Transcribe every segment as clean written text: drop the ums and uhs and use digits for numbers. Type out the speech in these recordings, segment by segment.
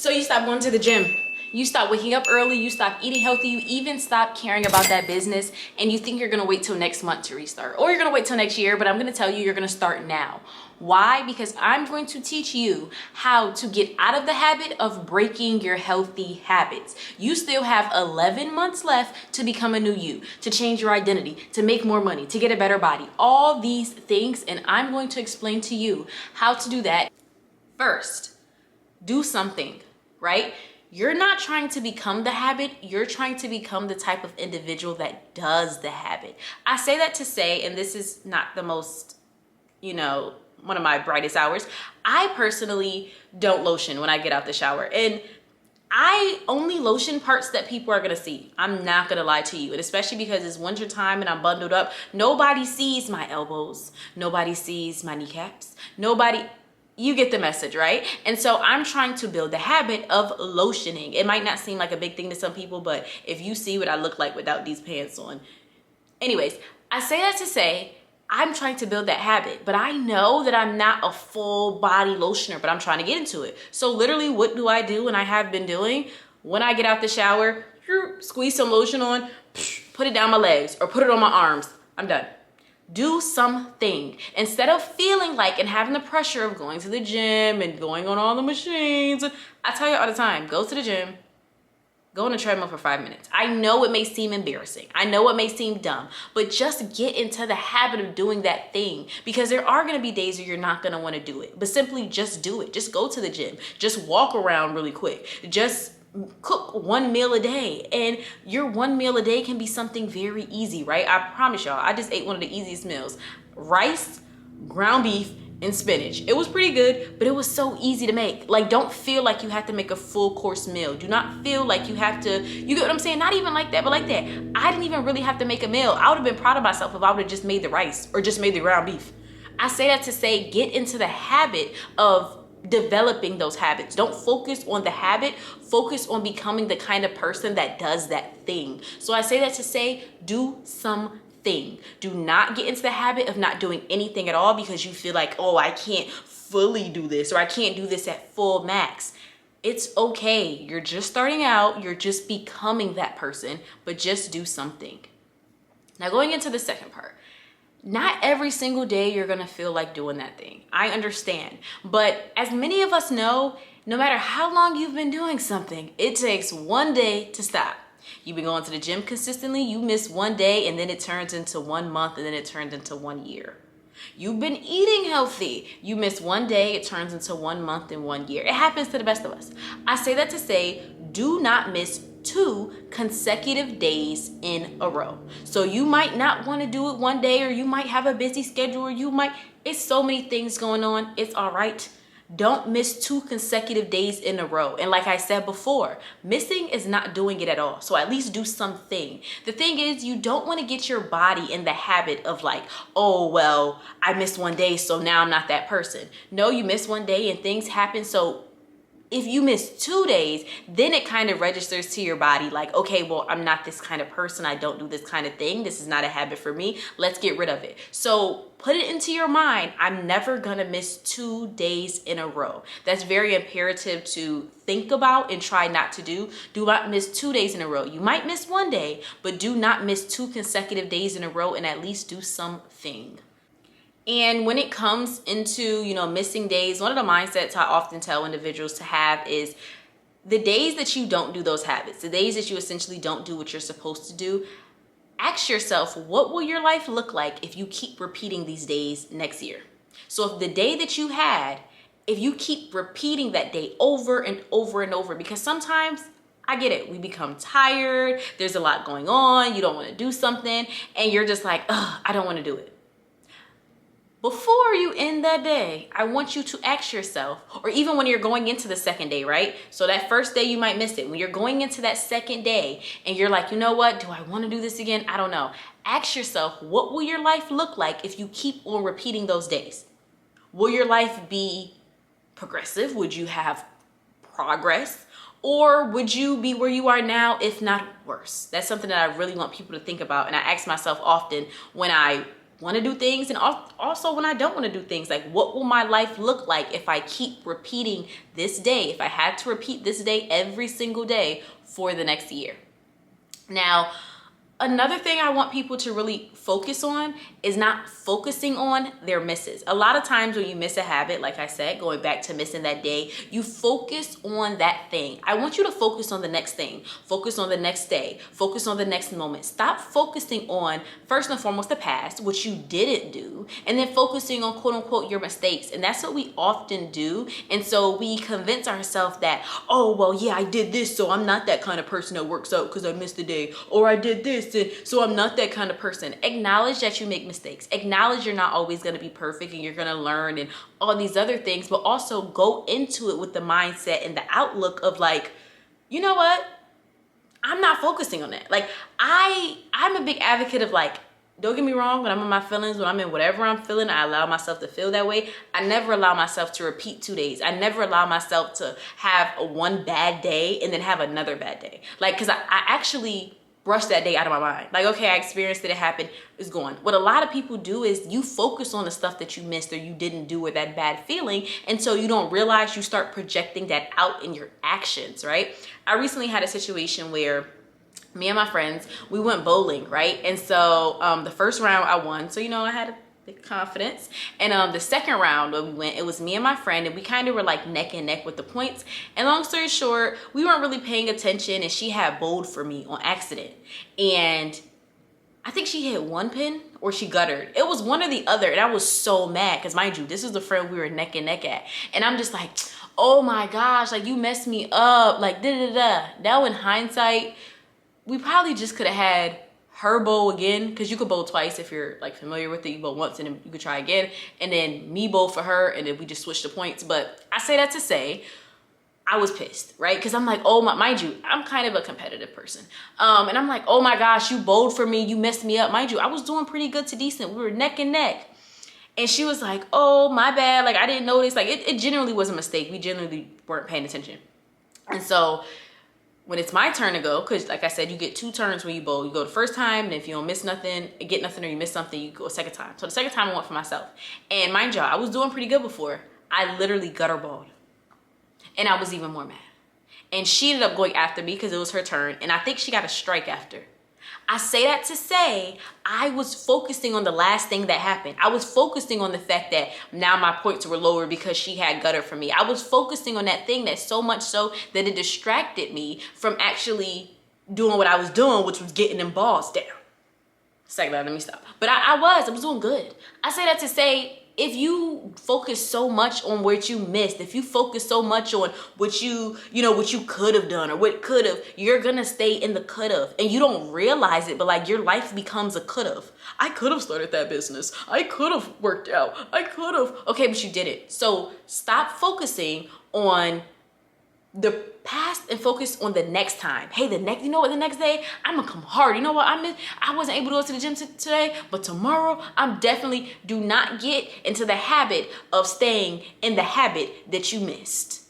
So you stop going to the gym. You stop waking up early, you stop eating healthy, you even stop caring about that business, and you think you're gonna wait till next month to restart. Or you're gonna wait till next year, but I'm gonna tell you you're gonna start now. Why? Because I'm going to teach you how to get out of the habit of breaking your healthy habits. You still have 11 months left to become a new you, to change your identity, to make more money, to get a better body, all these things, and I'm going to explain to you how to do that. First, do something, right? You're not trying to become the habit, you're trying to become the type of individual that does the habit. I say that to say, and this is not the most, one of my brightest hours, I personally don't lotion when I get out the shower. And I only lotion parts that people are gonna see. I'm not gonna lie to you. And especially because it's winter time and I'm bundled up, nobody sees my elbows. Nobody sees my kneecaps. You get the message, right? And so I'm trying to build the habit of lotioning. It might not seem like a big thing to some people, but if you see what I look like without these pants on. Anyways, I say that to say, I'm trying to build that habit, but I know that I'm not a full body lotioner, but I'm trying to get into it. So literally, what do I do, and I have been doing? When I get out the shower, squeeze some lotion on, put it down my legs or put it on my arms. I'm done. Do something. Instead of feeling like and having the pressure of going to the gym and going on all the machines. I tell you all the time, go to the gym, go on a treadmill for 5 minutes. I know it may seem embarrassing. I know it may seem dumb, but just get into the habit of doing that thing, because there are going to be days where you're not going to want to do it, but simply just do it. Just go to the gym. Just walk around really quick. Just cook one meal a day, and your one meal a day can be something very easy, right? I promise y'all, I just ate one of the easiest meals: rice, ground beef, and spinach. It was pretty good, but it was so easy to make. Like, don't feel like you have to make a full course meal. Do not feel like you have to, you get what I'm saying? Not even like that, but like that. I didn't even really have to make a meal. I would have been proud of myself if I would have just made the rice or just made the ground beef. I say that to say, get into the habit of developing those habits. Don't focus on the habit, focus on becoming the kind of person that does that thing. So I say that to say, do something. Do not get into the habit of not doing anything at all because you feel like, oh, I can't fully do this, or I can't do this at full max. It's okay. You're just starting out. You're just becoming that person, but just do something. Now, going into the second part. Not every single day you're gonna feel like doing that thing. I understand. But as many of us know, no matter how long you've been doing something, it takes one day to stop. You've been going to the gym consistently, you miss one day, and then it turns into 1 month, and then it turns into 1 year. You've been eating healthy. You miss one day, it turns into 1 month and 1 year. It happens to the best of us. I say that to say, do not miss 2 consecutive days in a row. So you might not want to do it one day, or you might have a busy schedule, or it's so many things going on. It's all right. Don't miss 2 consecutive days in a row. And like I said before, missing is not doing it at all. So at least do something. The thing is, you don't want to get your body in the habit of like, oh, well, I missed one day, so now I'm not that person. No, you miss one day and things happen. So if you miss 2 days, then it kind of registers to your body like, okay, well, I'm not this kind of person. I don't do this kind of thing. This is not a habit for me. Let's get rid of it. So put it into your mind, I'm never gonna miss 2 days in a row. That's very imperative to think about and try not to do. Do not miss 2 days in a row. You might miss one day, but do not miss 2 consecutive days in a row, and at least do something. And when it comes into, missing days, one of the mindsets I often tell individuals to have is the days that you don't do those habits, the days that you essentially don't do what you're supposed to do, ask yourself, what will your life look like if you keep repeating these days next year? So if the day that you had, if you keep repeating that day over and over and over, because sometimes, I get it, we become tired, there's a lot going on, you don't want to do something, and you're just like, ugh, I don't want to do it. Before you end that day, I want you to ask yourself, or even when you're going into the second day, right? So that first day you might miss it. When you're going into that second day and you're like, you know what? Do I want to do this again? I don't know. Ask yourself, what will your life look like if you keep on repeating those days? Will your life be progressive? Would you have progress? Or would you be where you are now, if not worse? That's something that I really want people to think about. And I ask myself often when I want to do things and also when I don't want to do things. Like, what will my life look like if I keep repeating this day, if I had to repeat this day every single day for the next year? Now, another thing I want people to really focus on is not focusing on their misses. A lot of times when you miss a habit, like I said, going back to missing that day, you focus on that thing. I want you to focus on the next thing, focus on the next day, focus on the next moment. Stop focusing on, first and foremost, the past, which you didn't do, and then focusing on quote unquote your mistakes. And that's what we often do. And so we convince ourselves that, oh, well, yeah, I did this, so I'm not that kind of person that works out because I missed a day, or I did this, and so I'm not that kind of person. Acknowledge that you make mistakes. Acknowledge you're not always going to be perfect and you're going to learn and all these other things, but also go into it with the mindset and the outlook of like, you know what? I'm not focusing on that. Like, I'm a big advocate of like, don't get me wrong, when I'm in my feelings, when I'm in whatever I'm feeling, I allow myself to feel that way. I never allow myself to repeat 2 days. I never allow myself to have one bad day and then have another bad day. Like, because I actually brush that day out of my mind. Like, okay, I experienced it, it happened, it's gone. What a lot of people do is you focus on the stuff that you missed or you didn't do or that bad feeling, and so you don't realize you start projecting that out in your actions, right? I recently had a situation where me and my friends, we went bowling, right? And so the first round I won, so I had a big confidence. And the second round when we went, it was me and my friend, and we kind of were like neck and neck with the points. And long story short, we weren't really paying attention, and she had bowled for me on accident. And I think she hit one pin or she guttered. It was one or the other, and I was so mad because, mind you, this is the friend we were neck and neck at. And I'm just like, oh my gosh, like, you messed me up, like da-da-da. Now in hindsight, we probably just could have had her bowl again, because you could bowl twice if you're like familiar with it. You bowl once and then you could try again, and then me bowl for her, and then we just switched the points. But I say that to say I was pissed, right? Because I'm like, oh my, mind you, I'm kind of a competitive person. And I'm like, oh my gosh, you bowled for me, you messed me up. Mind you, I was doing pretty good to decent. We were neck and neck. And she was like, oh, my bad. Like, I didn't notice. Like, it generally was a mistake. We generally weren't paying attention. And so when it's my turn to go, because like I said, you get 2 turns when you bowl. You go the first time, and if you don't miss nothing, get nothing, or you miss something, you go a second time. So the second time I went for myself. And mind you, I was doing pretty good before. I literally gutter balled. And I was even more mad. And she ended up going after me because it was her turn. And I think she got a strike after. I say that to say I was focusing on the last thing that happened. I was focusing on the fact that now my points were lower because she had gutter for me. I was focusing on that thing, that so much so that it distracted me from actually doing what I was doing, which was getting them balls down. Second, let me stop. But I was doing good. I say that to say, if you focus so much on what you missed, if you focus so much on what what you could have done or what could have, you're gonna stay in the could have, and you don't realize it, but like your life becomes a could have. I could have started that business. I could have worked out. I could have. Okay, but you didn't. So stop focusing on the past and focus on the next time. Hey, the next day, I'm gonna come hard. You know what? I wasn't able to go to the gym today, but tomorrow I'm definitely, do not get into the habit of staying in the habit that you missed.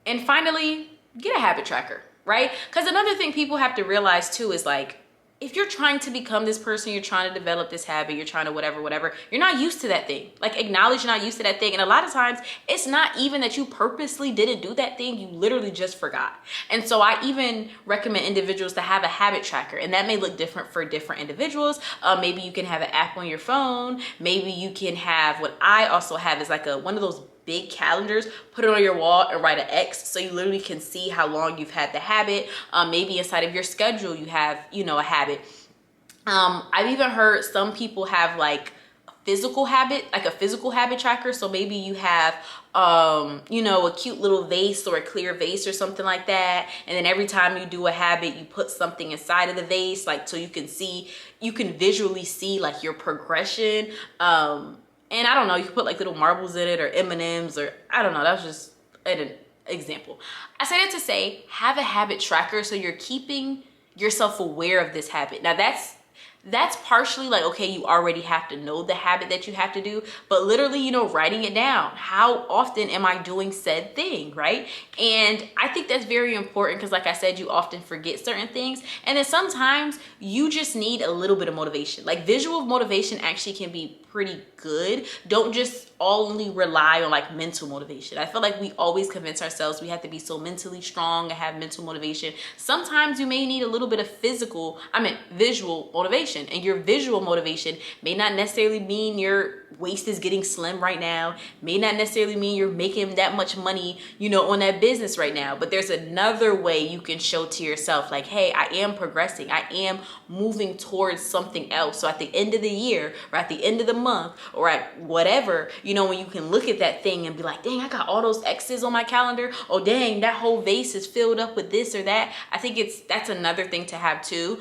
And finally, get a habit tracker, right? Because another thing people have to realize too is like, if you're trying to become this person, you're trying to develop this habit, you're trying to whatever, you're not used to that thing. Like, acknowledge you're not used to that thing. And a lot of times it's not even that you purposely didn't do that thing, you literally just forgot. And so I even recommend individuals to have a habit tracker, and that may look different for different individuals. Maybe you can have an app on your phone. Maybe you can have, what I also have is like one of those big calendars, put it on your wall and write an X so you literally can see how long you've had the habit. Maybe inside of your schedule you have, a habit. I've even heard some people have like a physical habit tracker. So maybe you have, a cute little vase or a clear vase or something like that. And then every time you do a habit, you put something inside of the vase, like, so you can visually see like your progression. And I don't know, you can put like little marbles in it or M&Ms, or I don't know, that's just an example. I say that to say, have a habit tracker so you're keeping yourself aware of this habit. Now that's partially like, okay, you already have to know the habit that you have to do, but literally, you know, writing it down. How often am I doing said thing, right? And I think that's very important because like I said, you often forget certain things. And then sometimes you just need a little bit of motivation. Like visual motivation actually can be pretty good. Don't just only rely on like mental motivation. I feel like we always convince ourselves we have to be so mentally strong and have mental motivation. Sometimes you may need a little bit of visual motivation, and your visual motivation may not necessarily mean your waist is getting slim right now, may not necessarily mean you're making that much money, you know, on that business right now, but there's another way you can show to yourself like, hey, I am progressing, I am moving towards something else. So at the end of the year or at the end of the month or at whatever, you know, when you can look at that thing and be like, dang, I got all those X's on my calendar, oh dang, that whole vase is filled up with this or that. I think that's another thing to have too.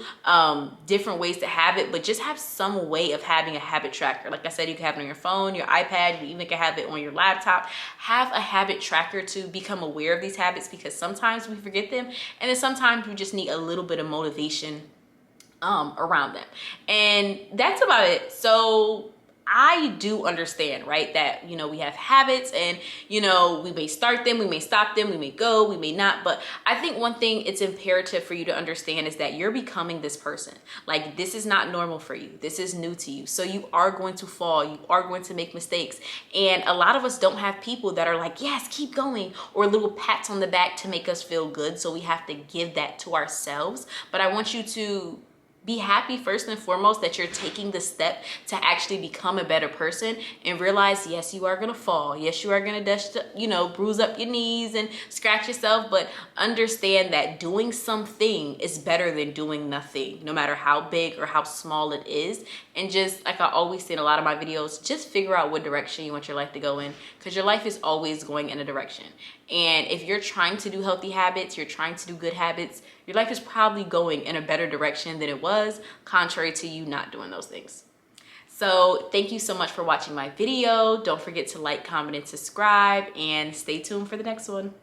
Different ways to have it, but just have some way of having a habit tracker. Like I said, you can have it on your phone, your iPad, you even can have it on your laptop. Have a habit tracker to become aware of these habits, because sometimes we forget them, and then sometimes we just need a little bit of motivation around them. And that's about it. So I do understand, right, that, you know, we have habits and, you know, we may start them, we may stop them, we may go, we may not. But I think one thing it's imperative for you to understand is that you're becoming this person. Like, this is not normal for you. This is new to you. So you are going to fall. You are going to make mistakes. And a lot of us don't have people that are like, yes, keep going, or little pats on the back to make us feel good. So we have to give that to ourselves. But I want you to be happy first and foremost that you're taking the step to actually become a better person, and realize, yes, you are gonna fall. Yes, you are gonna dust, you know, bruise up your knees and scratch yourself, but understand that doing something is better than doing nothing, no matter how big or how small it is. And just like I always say in a lot of my videos, just figure out what direction you want your life to go in, because your life is always going in a direction. And if you're trying to do healthy habits, you're trying to do good habits, your life is probably going in a better direction than it was, contrary to you not doing those things. So thank you so much for watching my video. Don't forget to like, comment, and subscribe, and stay tuned for the next one.